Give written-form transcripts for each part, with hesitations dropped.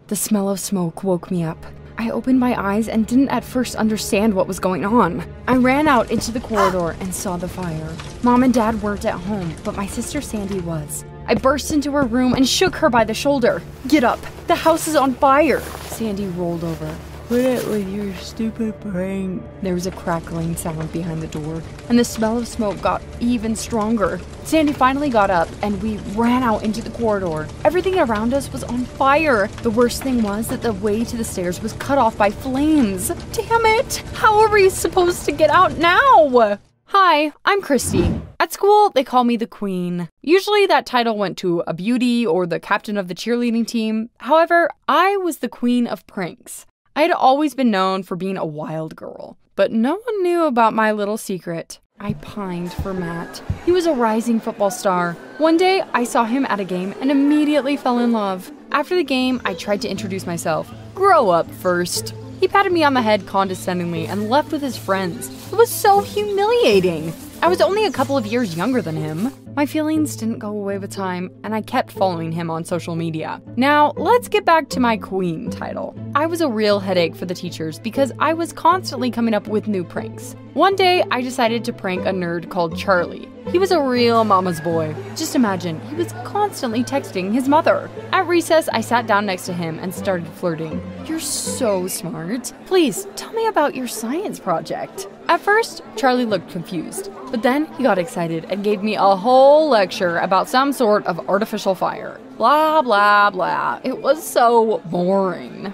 The smell of smoke woke me up. I opened my eyes and didn't at first understand what was going on. I ran out into the corridor and saw the fire. Mom and Dad weren't at home, but my sister Sandy was. I burst into her room and shook her by the shoulder. "Get up! The house is on fire!" Sandy rolled over. "Quit it with your stupid prank." There was a crackling sound behind the door, and the smell of smoke got even stronger. Sandy finally got up, and we ran out into the corridor. Everything around us was on fire. The worst thing was that the way to the stairs was cut off by flames. Damn it! How are we supposed to get out now? Hi, I'm Christy. At school, they call me the Queen. Usually that title went to a beauty or the captain of the cheerleading team. However, I was the Queen of Pranks. I had always been known for being a wild girl, but no one knew about my little secret. I pined for Matt. He was a rising football star. One day, I saw him at a game and immediately fell in love. After the game, I tried to introduce myself. "Grow up first." He patted me on the head condescendingly and left with his friends. It was so humiliating. I was only a couple of years younger than him. My feelings didn't go away with time, and I kept following him on social media. Now, let's get back to my Queen title. I was a real headache for the teachers because I was constantly coming up with new pranks. One day, I decided to prank a nerd called Charlie. He was a real mama's boy. Just imagine, he was constantly texting his mother. At recess, I sat down next to him and started flirting. "You're so smart. Please, tell me about your science project." At first, Charlie looked confused, but then he got excited and gave me a whole lecture about some sort of artificial fire. Blah, blah, blah. It was so boring.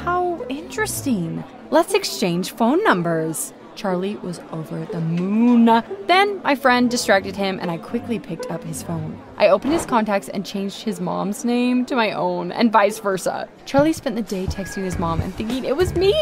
How interesting. Let's exchange phone numbers. Charlie was over the moon. Then my friend distracted him and I quickly picked up his phone. I opened his contacts and changed his mom's name to my own and vice versa. Charlie spent the day texting his mom and thinking it was me.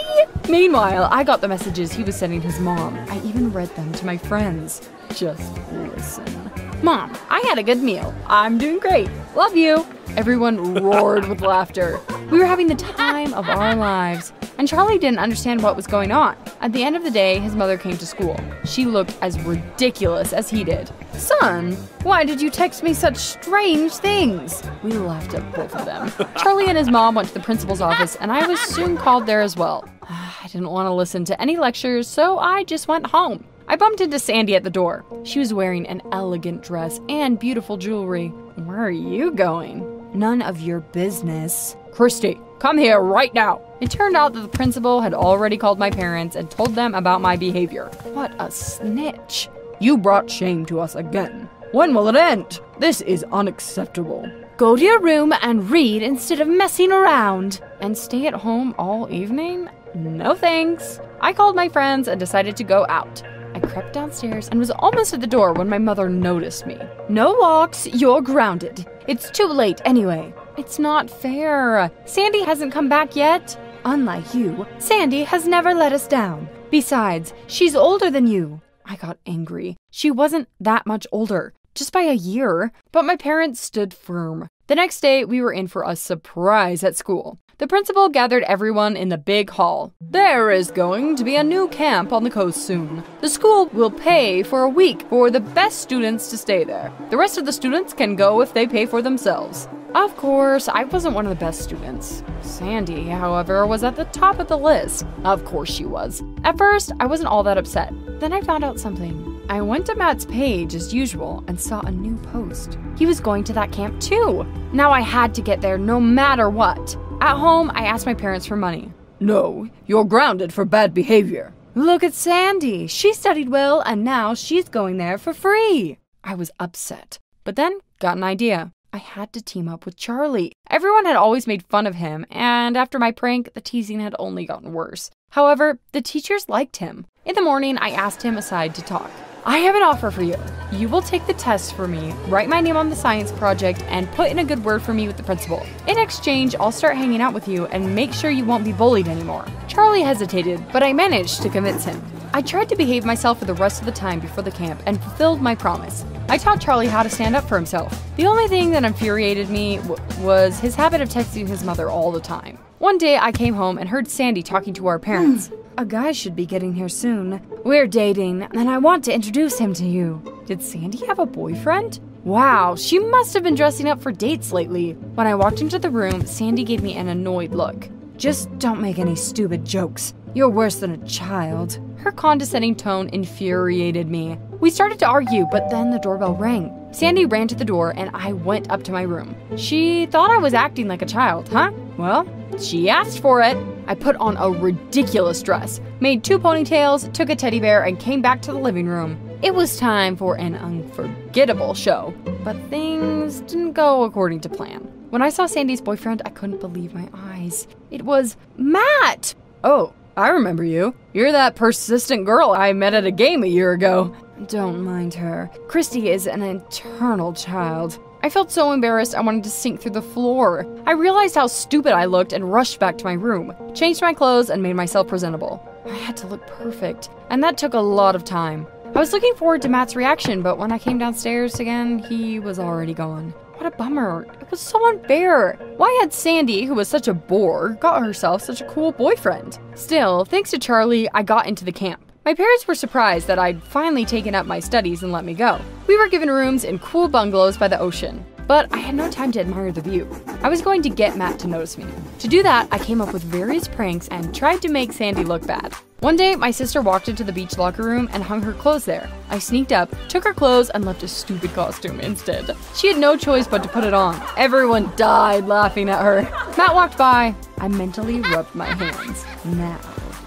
Meanwhile, I got the messages he was sending his mom. I even read them to my friends. Just listen. "Mom, I had a good meal. I'm doing great. Love you." Everyone roared with laughter. We were having the time of our lives. And Charlie didn't understand what was going on. At the end of the day, his mother came to school. She looked as ridiculous as he did. "Son, why did you text me such strange things?" We laughed at both of them. Charlie and his mom went to the principal's office, and I was soon called there as well. I didn't want to listen to any lectures, so I just went home. I bumped into Sandy at the door. She was wearing an elegant dress and beautiful jewelry. "Where are you going?" "None of your business." "Christy, come here right now." It turned out that the principal had already called my parents and told them about my behavior. What a snitch. "You brought shame to us again. When will it end? This is unacceptable. Go to your room and read instead of messing around. And stay at home all evening? No thanks." I called my friends and decided to go out. I crept downstairs and was almost at the door when my mother noticed me. "No walks, you're grounded. It's too late anyway." "It's not fair. Sandy hasn't come back yet." "Unlike you, Sandy has never let us down. Besides, she's older than you." I got angry. She wasn't that much older, just by a year, but my parents stood firm. The next day, we were in for a surprise at school. The principal gathered everyone in the big hall. "There is going to be a new camp on the coast soon. The school will pay for a week for the best students to stay there. The rest of the students can go if they pay for themselves." Of course, I wasn't one of the best students. Sandy, however, was at the top of the list. Of course she was. At first, I wasn't all that upset. Then I found out something. I went to Matt's page as usual and saw a new post. He was going to that camp too. Now I had to get there no matter what. At home, I asked my parents for money. "No, you're grounded for bad behavior." "Look at Sandy. She studied well and now she's going there for free." I was upset, but then got an idea. I had to team up with Charlie. Everyone had always made fun of him, and after my prank, the teasing had only gotten worse. However, the teachers liked him. In the morning, I asked him aside to talk. "I have an offer for you. You will take the test for me, write my name on the science project, and put in a good word for me with the principal. In exchange, I'll start hanging out with you and make sure you won't be bullied anymore." Charlie hesitated, but I managed to convince him. I tried to behave myself for the rest of the time before the camp and fulfilled my promise. I taught Charlie how to stand up for himself. The only thing that infuriated me was his habit of texting his mother all the time. One day, I came home and heard Sandy talking to our parents. "A guy should be getting here soon. We're dating, and I want to introduce him to you." Did Sandy have a boyfriend? Wow, she must have been dressing up for dates lately. When I walked into the room, Sandy gave me an annoyed look. Just don't make any stupid jokes. You're worse than a child. Her condescending tone infuriated me. We started to argue, but then the doorbell rang. Sandy ran to the door and I went up to my room. She thought I was acting like a child, huh? Well, she asked for it. I put on a ridiculous dress, made 2 ponytails, took a teddy bear, and came back to the living room. It was time for an unforgettable show, but things didn't go according to plan. When I saw Sandy's boyfriend, I couldn't believe my eyes. It was Matt! Oh, I remember you. You're that persistent girl I met at a game a year ago. Don't mind her. Christy is an eternal child. I felt so embarrassed I wanted to sink through the floor. I realized how stupid I looked and rushed back to my room, changed my clothes, and made myself presentable. I had to look perfect, and that took a lot of time. I was looking forward to Matt's reaction, but when I came downstairs again, he was already gone. What a bummer. It was so unfair. Why had Sandy, who was such a bore, got herself such a cool boyfriend? Still, thanks to Charlie, I got into the camp. My parents were surprised that I'd finally taken up my studies and let me go. We were given rooms in cool bungalows by the ocean, but I had no time to admire the view. I was going to get Matt to notice me. To do that, I came up with various pranks and tried to make Sandy look bad. One day, my sister walked into the beach locker room and hung her clothes there. I sneaked up, took her clothes, and left a stupid costume instead. She had no choice but to put it on. Everyone died laughing at her. Matt walked by. I mentally rubbed my hands. Now,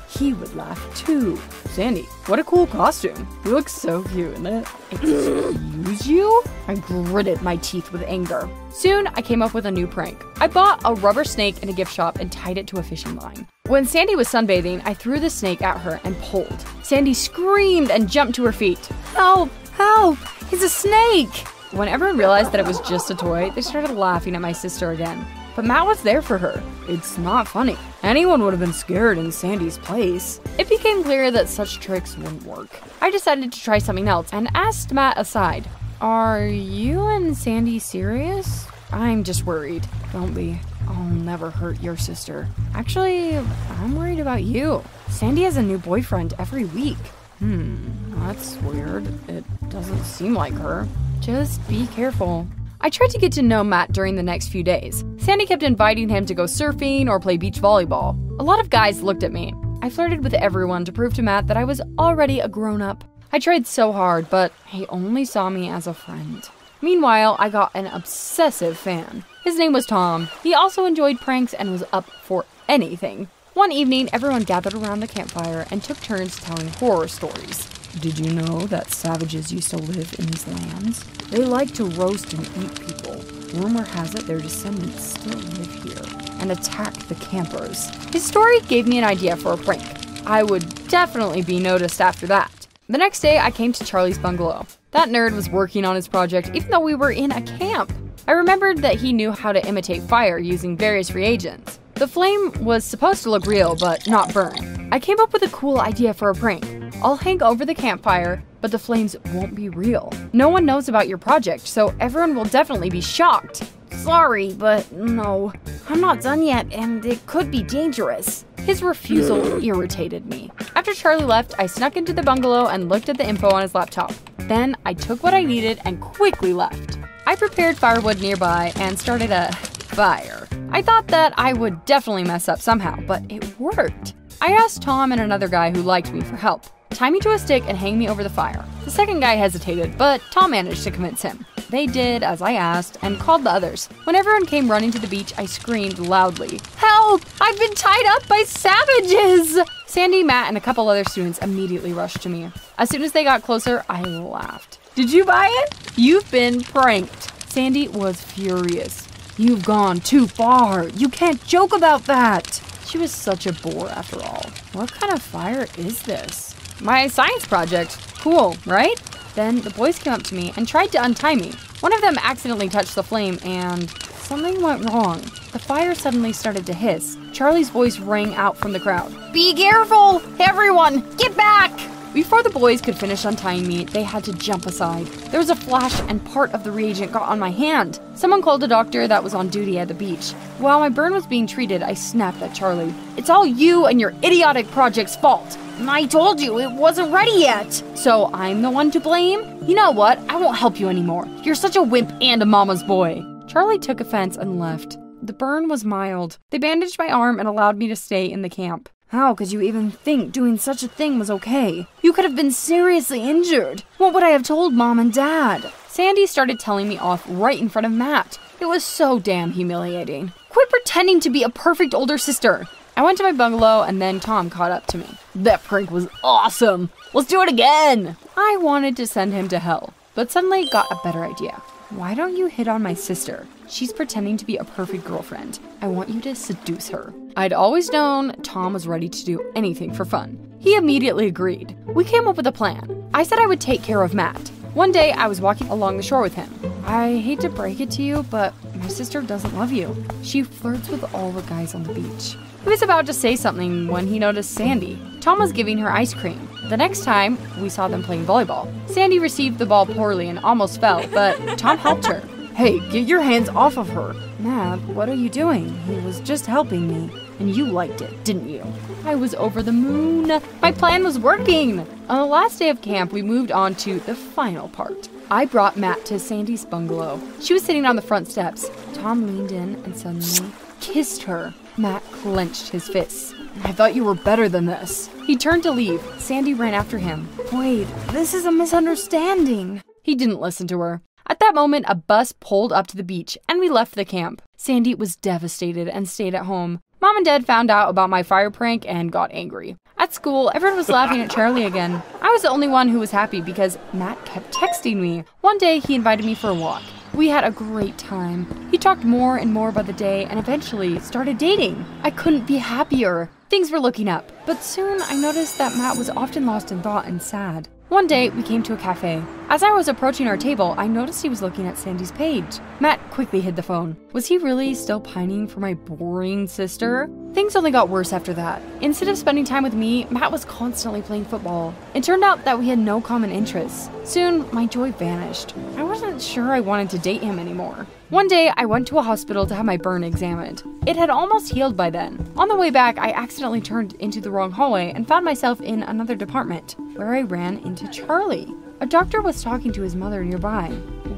he would laugh too. Sandy, what a cool costume. You look so cute in it. Excuse you? I gritted my teeth with anger. Soon, I came up with a new prank. I bought a rubber snake in a gift shop and tied it to a fishing line. When Sandy was sunbathing, I threw the snake at her and pulled. Sandy screamed and jumped to her feet. Help! Help! He's a snake! When everyone realized that it was just a toy, they started laughing at my sister again. But Matt was there for her. It's not funny. Anyone would have been scared in Sandy's place. It became clear that such tricks wouldn't work. I decided to try something else and asked Matt aside. Are you and Sandy serious? I'm just worried. Don't be. I'll never hurt your sister. Actually, I'm worried about you. Sandy has a new boyfriend every week. That's weird. It doesn't seem like her. Just be careful. I tried to get to know Matt during the next few days. Sandy kept inviting him to go surfing or play beach volleyball. A lot of guys looked at me. I flirted with everyone to prove to Matt that I was already a grown-up. I tried so hard, but he only saw me as a friend. Meanwhile, I got an obsessive fan. His name was Tom. He also enjoyed pranks and was up for anything. One evening, everyone gathered around the campfire and took turns telling horror stories. Did you know that savages used to live in these lands? They like to roast and eat people. Rumor has it their descendants still live here and attack the campers. His story gave me an idea for a prank. I would definitely be noticed after that. The next day, I came to Charlie's bungalow. That nerd was working on his project even though we were in a camp. I remembered that he knew how to imitate fire using various reagents. The flame was supposed to look real, but not burn. I came up with a cool idea for a prank. I'll hang over the campfire, but the flames won't be real. No one knows about your project, so everyone will definitely be shocked. Sorry, but no. I'm not done yet, and it could be dangerous. His refusal irritated me. After Charlie left, I snuck into the bungalow and looked at the info on his laptop. Then I took what I needed and quickly left. I prepared firewood nearby and started a fire. I thought that I would definitely mess up somehow, but it worked. I asked Tom and another guy who liked me for help. Tie me to a stick and hang me over the fire. The second guy hesitated, but Tom managed to convince him. They did as I asked and called the others. When everyone came running to the beach, I screamed loudly, "Help! I've been tied up by savages!" Sandy, Matt, and a couple other students immediately rushed to me. As soon as they got closer, I laughed. Did you buy it? You've been pranked. Sandy was furious. You've gone too far. You can't joke about that. She was such a bore after all. What kind of fire is this? My science project. Cool, right? Then the boys came up to me and tried to untie me. One of them accidentally touched the flame and something went wrong. The fire suddenly started to hiss. Charlie's voice rang out from the crowd. Be careful! Everyone, get back! Before the boys could finish untying me, they had to jump aside. There was a flash and part of the reagent got on my hand. Someone called a doctor that was on duty at the beach. While my burn was being treated, I snapped at Charlie. It's all you and your idiotic project's fault. I told you it wasn't ready yet. So I'm the one to blame? You know what? I won't help you anymore. You're such a wimp and a mama's boy. Charlie took offense and left. The burn was mild. They bandaged my arm and allowed me to stay in the camp. How could you even think doing such a thing was okay? You could have been seriously injured. What would I have told Mom and Dad? Sandy started telling me off right in front of Matt. It was so damn humiliating. Quit pretending to be a perfect older sister. I went to my bungalow and then Tom caught up to me. That prank was awesome. Let's do it again. I wanted to send him to hell, but suddenly got a better idea. Why don't you hit on my sister? She's pretending to be a perfect girlfriend. I want you to seduce her. I'd always known Tom was ready to do anything for fun. He immediately agreed. We came up with a plan. I said I would take care of Matt. One day, I was walking along the shore with him. I hate to break it to you, but my sister doesn't love you. She flirts with all the guys on the beach. He was about to say something when he noticed Sandy. Tom was giving her ice cream. The next time, we saw them playing volleyball. Sandy received the ball poorly and almost fell, but Tom helped her. Hey, get your hands off of her. Matt, what are you doing? He was just helping me. And you liked it, didn't you? I was over the moon. My plan was working. On the last day of camp, we moved on to the final part. I brought Matt to Sandy's bungalow. She was sitting on the front steps. Tom leaned in and suddenly kissed her. Matt clenched his fists. I thought you were better than this. He turned to leave. Sandy ran after him. Wait, this is a misunderstanding. He didn't listen to her. At that moment, a bus pulled up to the beach and we left the camp. Sandy was devastated and stayed at home. Mom and Dad found out about my fire prank and got angry. At school, everyone was laughing at Charlie again. I was the only one who was happy because Matt kept texting me. One day, he invited me for a walk. We had a great time. He talked more and more by the day and eventually started dating. I couldn't be happier. Things were looking up, but soon I noticed that Matt was often lost in thought and sad. One day, we came to a cafe. As I was approaching our table, I noticed he was looking at Sandy's page. Matt quickly hid the phone. Was he really still pining for my boring sister? Things only got worse after that. Instead of spending time with me, Matt was constantly playing football. It turned out that we had no common interests. Soon, my joy vanished. I wasn't sure I wanted to date him anymore. One day, I went to a hospital to have my burn examined. It had almost healed by then. On the way back, I accidentally turned into the wrong hallway and found myself in another department, where I ran into Charlie. A doctor was talking to his mother nearby.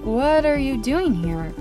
What are you doing here?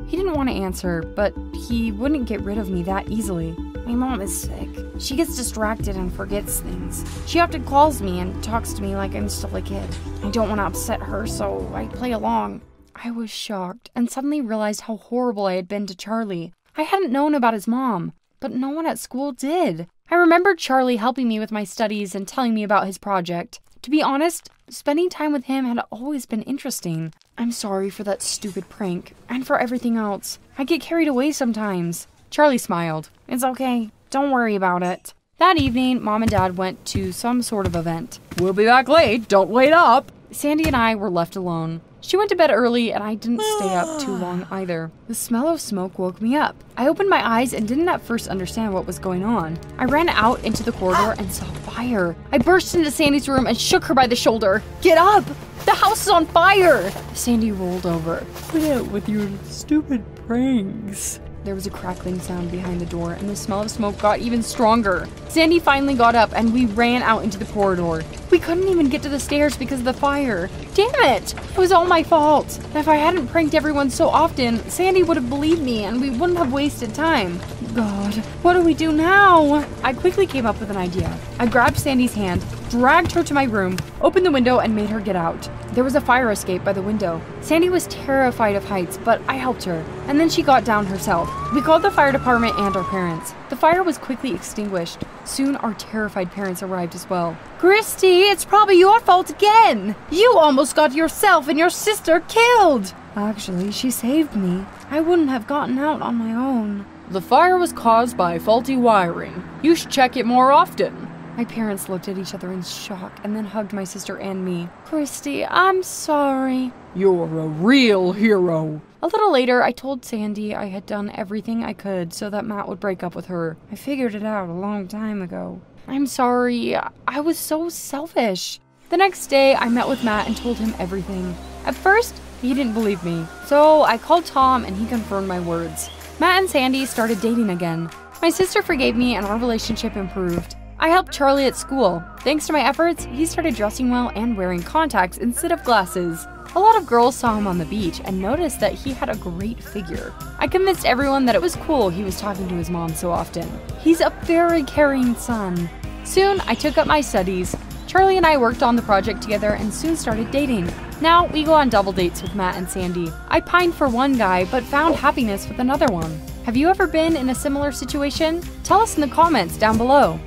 He didn't want to answer, but he wouldn't get rid of me that easily. My mom is sick. She gets distracted and forgets things. She often calls me and talks to me like I'm still a kid. I don't want to upset her, so I play along. I was shocked and suddenly realized how horrible I had been to Charlie. I hadn't known about his mom, but no one at school did. I remembered Charlie helping me with my studies and telling me about his project. To be honest, spending time with him had always been interesting. I'm sorry for that stupid prank, and for everything else. I get carried away sometimes. Charlie smiled. It's okay. Don't worry about it. That evening, Mom and Dad went to some sort of event. We'll be back late. Don't wait up. Sandy and I were left alone. She went to bed early, and I didn't stay up too long either. The smell of smoke woke me up. I opened my eyes and didn't at first understand what was going on. I ran out into the corridor and saw fire. I burst into Sandy's room and shook her by the shoulder. Get up! The house is on fire! Sandy rolled over. Quit it with your stupid pranks. There was a crackling sound behind the door, and the smell of smoke got even stronger. Sandy finally got up, and we ran out into the corridor. We couldn't even get to the stairs because of the fire. Damn it! It was all my fault. If I hadn't pranked everyone so often, Sandy would have believed me, and we wouldn't have wasted time. God, what do we do now? I quickly came up with an idea. I grabbed Sandy's hand, dragged her to my room, opened the window, and made her get out. There was a fire escape by the window. Sandy was terrified of heights, but I helped her, and then she got down herself. We called the fire department and our parents. The fire was quickly extinguished. Soon, our terrified parents arrived as well. Christy, it's probably your fault again! You almost got yourself and your sister killed! Actually, she saved me. I wouldn't have gotten out on my own. The fire was caused by faulty wiring. You should check it more often. My parents looked at each other in shock and then hugged my sister and me. Christy, I'm sorry. You're a real hero. A little later, I told Sandy I had done everything I could so that Matt would break up with her. I figured it out a long time ago. I'm sorry. I was so selfish. The next day, I met with Matt and told him everything. At first, he didn't believe me. So I called Tom and he confirmed my words. Matt and Sandy started dating again. My sister forgave me and our relationship improved. I helped Charlie at school. Thanks to my efforts, he started dressing well and wearing contacts instead of glasses. A lot of girls saw him on the beach and noticed that he had a great figure. I convinced everyone that it was cool he was talking to his mom so often. He's a very caring son. Soon, I took up my studies. Charlie and I worked on the project together and soon started dating. Now, we go on double dates with Matt and Sandy. I pined for one guy, but found happiness with another one. Have you ever been in a similar situation? Tell us in the comments down below.